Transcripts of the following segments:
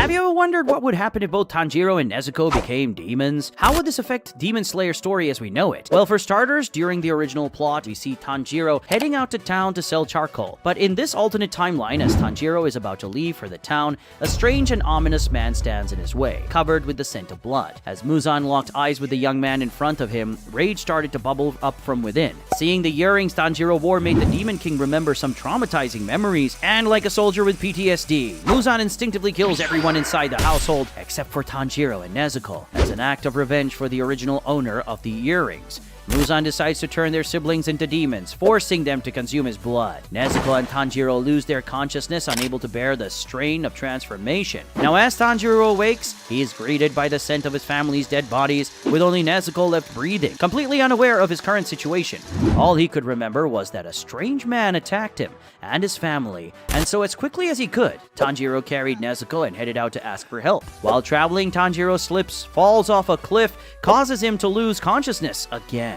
Have you ever wondered what would happen if both Tanjiro and Nezuko became demons? How would this affect Demon Slayer story as we know it? Well, for starters, during the original plot, we see Tanjiro heading out to town to sell charcoal. But in this alternate timeline, as Tanjiro is about to leave for the town, a strange and ominous man stands in his way, covered with the scent of blood. As Muzan locked eyes with the young man in front of him, rage started to bubble up from within. Seeing the earrings Tanjiro wore made the Demon King remember some traumatizing memories, and like a soldier with PTSD, Muzan instinctively kills everyone inside the household except for Tanjiro and Nezuko, as an act of revenge for the original owner of the earrings. Muzan decides to turn their siblings into demons, forcing them to consume his blood. Nezuko and Tanjiro lose their consciousness, unable to bear the strain of transformation. Now, as Tanjiro awakes, he is greeted by the scent of his family's dead bodies, with only Nezuko left breathing, completely unaware of his current situation. All he could remember was that a strange man attacked him and his family, and so as quickly as he could, Tanjiro carried Nezuko and headed out to ask for help. While traveling, Tanjiro slips, falls off a cliff, causes him to lose consciousness again.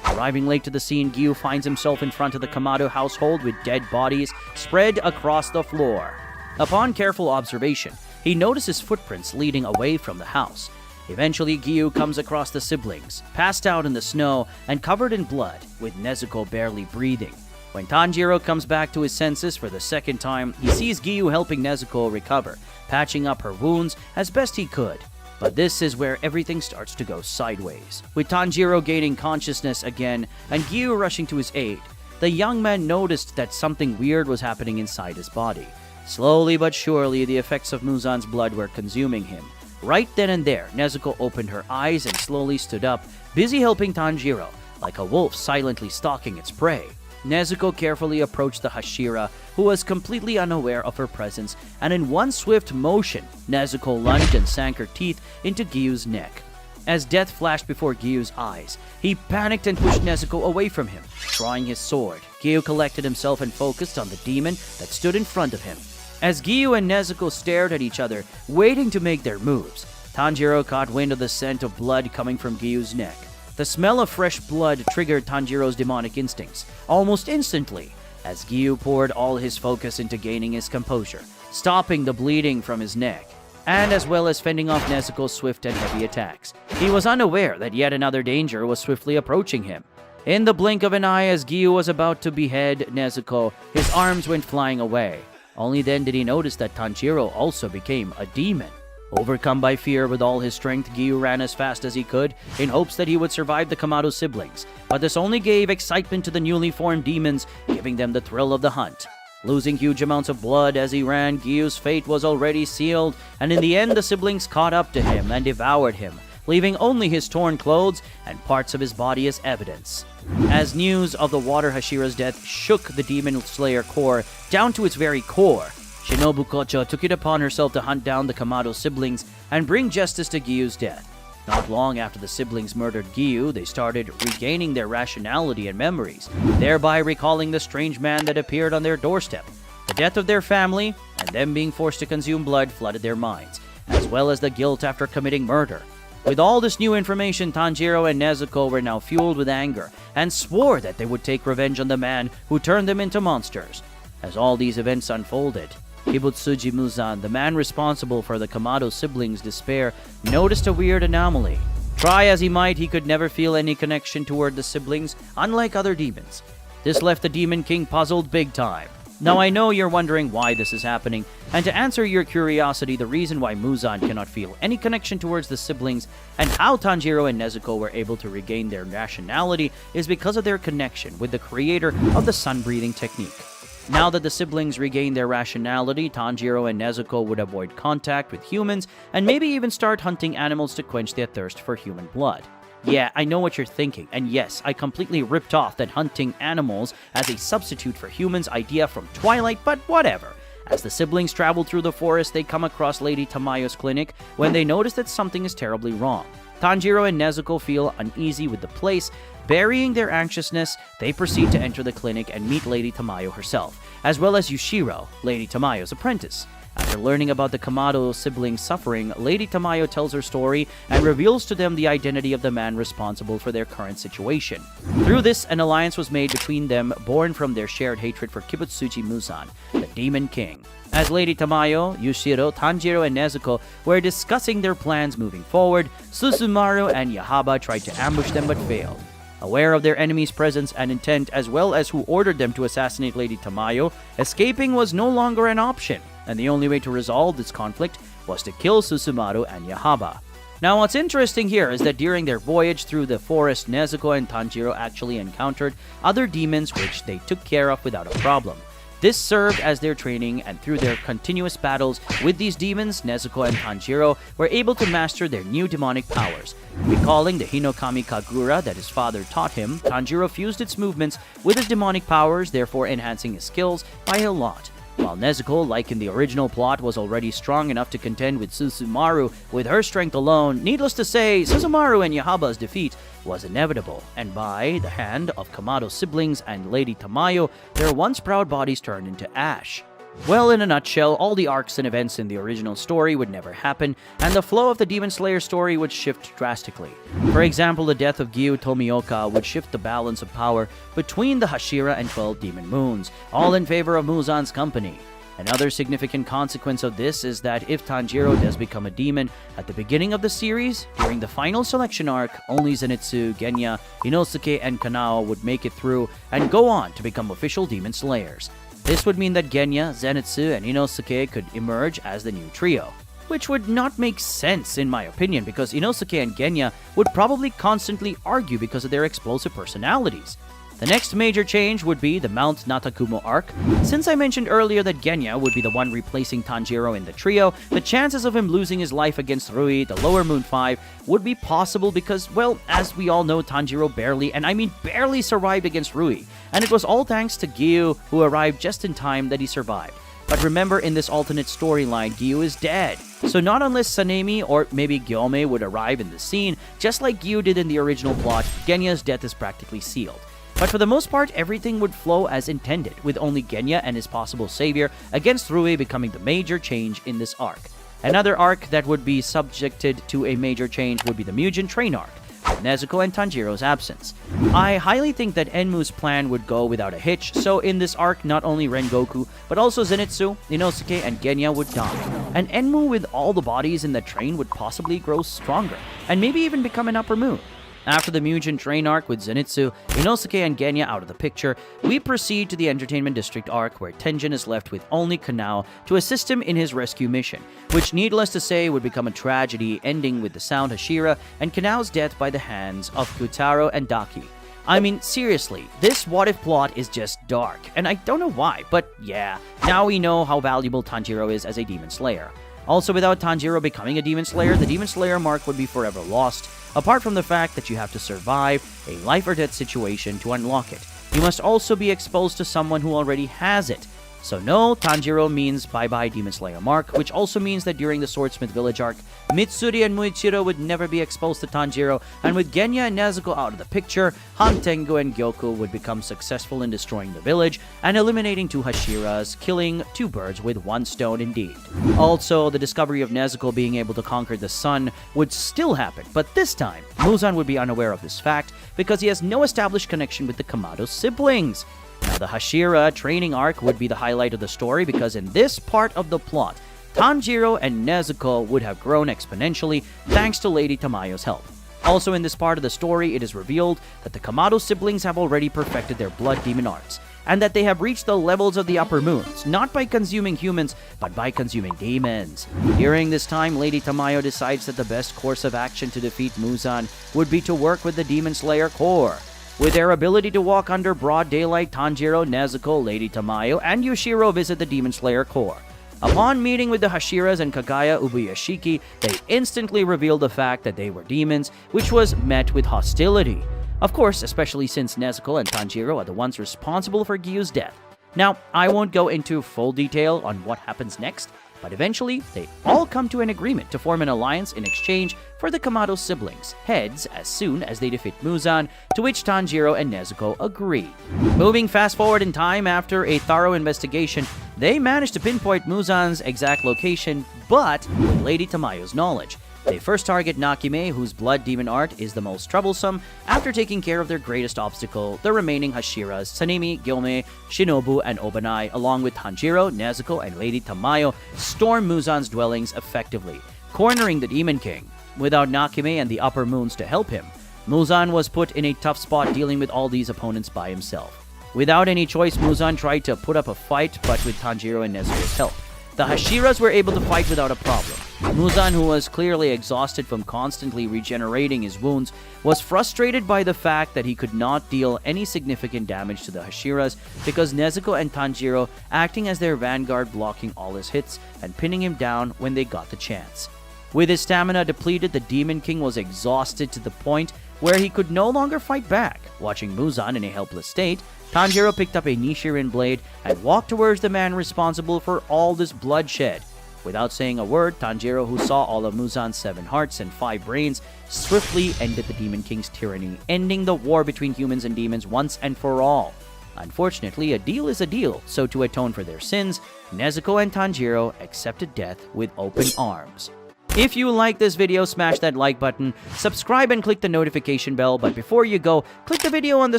Arriving late to the scene, Gyu finds himself in front of the Kamado household with dead bodies spread across the floor. Upon careful observation, he notices footprints leading away from the house. Eventually, Gyu comes across the siblings, passed out in the snow and covered in blood, with Nezuko barely breathing. When Tanjiro comes back to his senses for the second time, he sees Gyu helping Nezuko recover, patching up her wounds as best he could. But this is where everything starts to go sideways. With Tanjiro gaining consciousness again and Gyu rushing to his aid, the young man noticed that something weird was happening inside his body. Slowly but surely, the effects of Muzan's blood were consuming him. Right then and there, Nezuko opened her eyes and slowly stood up, busy helping Tanjiro, like a wolf silently stalking its prey. Nezuko carefully approached the Hashira, who was completely unaware of her presence, and in one swift motion, Nezuko lunged and sank her teeth into Gyu's neck. As death flashed before Gyu's eyes, he panicked and pushed Nezuko away from him. Drawing his sword, Gyu collected himself and focused on the demon that stood in front of him. As Gyu and Nezuko stared at each other, waiting to make their moves, Tanjiro caught wind of the scent of blood coming from Gyu's neck. The smell of fresh blood triggered Tanjiro's demonic instincts, almost instantly, as Gyu poured all his focus into gaining his composure, stopping the bleeding from his neck, and as well as fending off Nezuko's swift and heavy attacks. He was unaware that yet another danger was swiftly approaching him. In the blink of an eye, as Gyu was about to behead Nezuko, his arms went flying away. Only then did he notice that Tanjiro also became a demon. Overcome by fear with all his strength, Gyu ran as fast as he could, in hopes that he would survive the Kamado siblings. But this only gave excitement to the newly formed demons, giving them the thrill of the hunt. Losing huge amounts of blood as he ran, Gyu's fate was already sealed, and in the end the siblings caught up to him and devoured him, leaving only his torn clothes and parts of his body as evidence. As news of the Water Hashira's death shook the Demon Slayer Corps down to its very core, Shinobu Kocho took it upon herself to hunt down the Kamado siblings and bring justice to Gyu's death. Not long after the siblings murdered Gyu, they started regaining their rationality and memories, thereby recalling the strange man that appeared on their doorstep. The death of their family, and them being forced to consume blood, flooded their minds, as well as the guilt after committing murder. With all this new information, Tanjiro and Nezuko were now fueled with anger, and swore that they would take revenge on the man who turned them into monsters. As all these events unfolded, Kibutsuji Muzan, the man responsible for the Kamado siblings' despair, noticed a weird anomaly. Try as he might, he could never feel any connection toward the siblings, unlike other demons. This left the Demon King puzzled big time. Now I know you're wondering why this is happening, and to answer your curiosity, the reason why Muzan cannot feel any connection towards the siblings and how Tanjiro and Nezuko were able to regain their rationality is because of their connection with the creator of the sun-breathing technique. Now that the siblings regained their rationality, Tanjiro and Nezuko would avoid contact with humans and maybe even start hunting animals to quench their thirst for human blood. Yeah, I know what you're thinking, and yes, I completely ripped off that hunting animals as a substitute for humans idea from Twilight, but whatever. As the siblings travel through the forest, they come across Lady Tamayo's clinic when they notice that something is terribly wrong. Tanjiro and Nezuko feel uneasy with the place. Burying their anxiousness, they proceed to enter the clinic and meet Lady Tamayo herself, as well as Yushiro, Lady Tamayo's apprentice. After learning about the Kamado siblings' suffering, Lady Tamayo tells her story and reveals to them the identity of the man responsible for their current situation. Through this, an alliance was made between them, born from their shared hatred for Kibutsuji Muzan, the Demon King. As Lady Tamayo, Yushiro, Tanjiro, and Nezuko were discussing their plans moving forward, Susumaru and Yahaba tried to ambush them but failed. Aware of their enemy's presence and intent, as well as who ordered them to assassinate Lady Tamayo, escaping was no longer an option, and the only way to resolve this conflict was to kill Susumaru and Yahaba. Now, what's interesting here is that during their voyage through the forest, Nezuko and Tanjiro actually encountered other demons which they took care of without a problem. This served as their training, and through their continuous battles with these demons, Nezuko and Tanjiro were able to master their new demonic powers. Recalling the Hinokami Kagura that his father taught him, Tanjiro fused its movements with his demonic powers, therefore enhancing his skills by a lot. While Nezuko, like in the original plot, was already strong enough to contend with Susumaru with her strength alone, needless to say, Susumaru and Yahaba's defeat was inevitable, and by the hand of Kamado's siblings and Lady Tamayo, their once proud bodies turned into ash. Well, in a nutshell, all the arcs and events in the original story would never happen, and the flow of the Demon Slayer story would shift drastically. For example, the death of Gyu Tomioka would shift the balance of power between the Hashira and 12 Demon Moons, all in favor of Muzan's company. Another significant consequence of this is that if Tanjiro does become a demon at the beginning of the series, during the final selection arc, only Zenitsu, Genya, Inosuke, and Kanao would make it through and go on to become official Demon Slayers. This would mean that Genya, Zenitsu, and Inosuke could emerge as the new trio, which would not make sense in my opinion because Inosuke and Genya would probably constantly argue because of their explosive personalities. The next major change would be the Mount Natakumo arc. Since I mentioned earlier that Genya would be the one replacing Tanjiro in the trio, the chances of him losing his life against Rui, the Lower Moon 5, would be possible because, well, as we all know, Tanjiro barely, and I mean barely, survived against Rui, and it was all thanks to Gyu, who arrived just in time that he survived. But remember, in this alternate storyline, Gyu is dead. So not unless Sanemi or maybe Gyome would arrive in the scene, just like Gyu did in the original plot, Genya's death is practically sealed. But for the most part, everything would flow as intended, with only Genya and his possible savior against Rui becoming the major change in this arc. Another arc that would be subjected to a major change would be the Mugen Train arc, with Nezuko and Tanjiro's absence. I highly think that Enmu's plan would go without a hitch, so in this arc, not only Rengoku, but also Zenitsu, Inosuke, and Genya would die. And Enmu with all the bodies in the train would possibly grow stronger, and maybe even become an upper moon. After the Mugen Train arc with Zenitsu, Inosuke, and Genya out of the picture, we proceed to the Entertainment District arc where Tenjin is left with only Kanao to assist him in his rescue mission, which needless to say would become a tragedy, ending with the Sound Hashira and Kanao's death by the hands of Kutaro and Daki. I mean, seriously, this what-if plot is just dark, and I don't know why, but yeah, now we know how valuable Tanjiro is as a Demon Slayer. Also, without Tanjiro becoming a Demon Slayer, the Demon Slayer mark would be forever lost, apart from the fact that you have to survive a life-or-death situation to unlock it. You must also be exposed to someone who already has it. So no, Tanjiro means bye-bye Demon Slayer mark, which also means that during the Swordsmith Village arc, Mitsuri and Muichiro would never be exposed to Tanjiro, and with Genya and Nezuko out of the picture, Han Tengu and Gyoku would become successful in destroying the village and eliminating 2 Hashiras, killing 2 birds with 1 stone indeed. Also, the discovery of Nezuko being able to conquer the sun would still happen, but this time, Muzan would be unaware of this fact because he has no established connection with the Kamado siblings. Now, the Hashira training arc would be the highlight of the story because in this part of the plot, Tanjiro and Nezuko would have grown exponentially thanks to Lady Tamayo's help. Also in this part of the story, it is revealed that the Kamado siblings have already perfected their blood demon arts, and that they have reached the levels of the upper moons, not by consuming humans, but by consuming demons. During this time, Lady Tamayo decides that the best course of action to defeat Muzan would be to work with the Demon Slayer Corps. With their ability to walk under broad daylight, Tanjiro, Nezuko, Lady Tamayo, and Yushiro visit the Demon Slayer Corps. Upon meeting with the Hashiras and Kagaya Ubuyashiki, they instantly revealed the fact that they were demons, which was met with hostility. Of course, especially since Nezuko and Tanjiro are the ones responsible for Gyu's death. Now, I won't go into full detail on what happens next, but eventually, they all come to an agreement to form an alliance in exchange for the Kamado siblings' heads as soon as they defeat Muzan, to which Tanjiro and Nezuko agree. Moving fast forward in time, after a thorough investigation, they manage to pinpoint Muzan's exact location, but with Lady Tamayo's knowledge. They first target Nakime, whose blood demon art is the most troublesome, after taking care of their greatest obstacle, the remaining Hashiras, Sanemi, Gyome, Shinobu, and Obanai, along with Tanjiro, Nezuko, and Lady Tamayo, storm Muzan's dwellings effectively, cornering the Demon King. Without Nakime and the Upper Moons to help him, Muzan was put in a tough spot dealing with all these opponents by himself. Without any choice, Muzan tried to put up a fight, but with Tanjiro and Nezuko's help, the Hashiras were able to fight without a problem. Muzan, who was clearly exhausted from constantly regenerating his wounds, was frustrated by the fact that he could not deal any significant damage to the Hashiras because Nezuko and Tanjiro acting as their vanguard, blocking all his hits and pinning him down when they got the chance. With his stamina depleted, the Demon King was exhausted to the point where he could no longer fight back. Watching Muzan in a helpless state, Tanjiro picked up a Nichiren blade and walked towards the man responsible for all this bloodshed. Without saying a word, Tanjiro, who saw all of Muzan's 7 hearts and 5 brains, swiftly ended the Demon King's tyranny, ending the war between humans and demons once and for all. Unfortunately, a deal is a deal, so to atone for their sins, Nezuko and Tanjiro accepted death with open arms. If you like this video, smash that like button, subscribe and click the notification bell, but before you go, click the video on the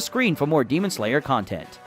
screen for more Demon Slayer content.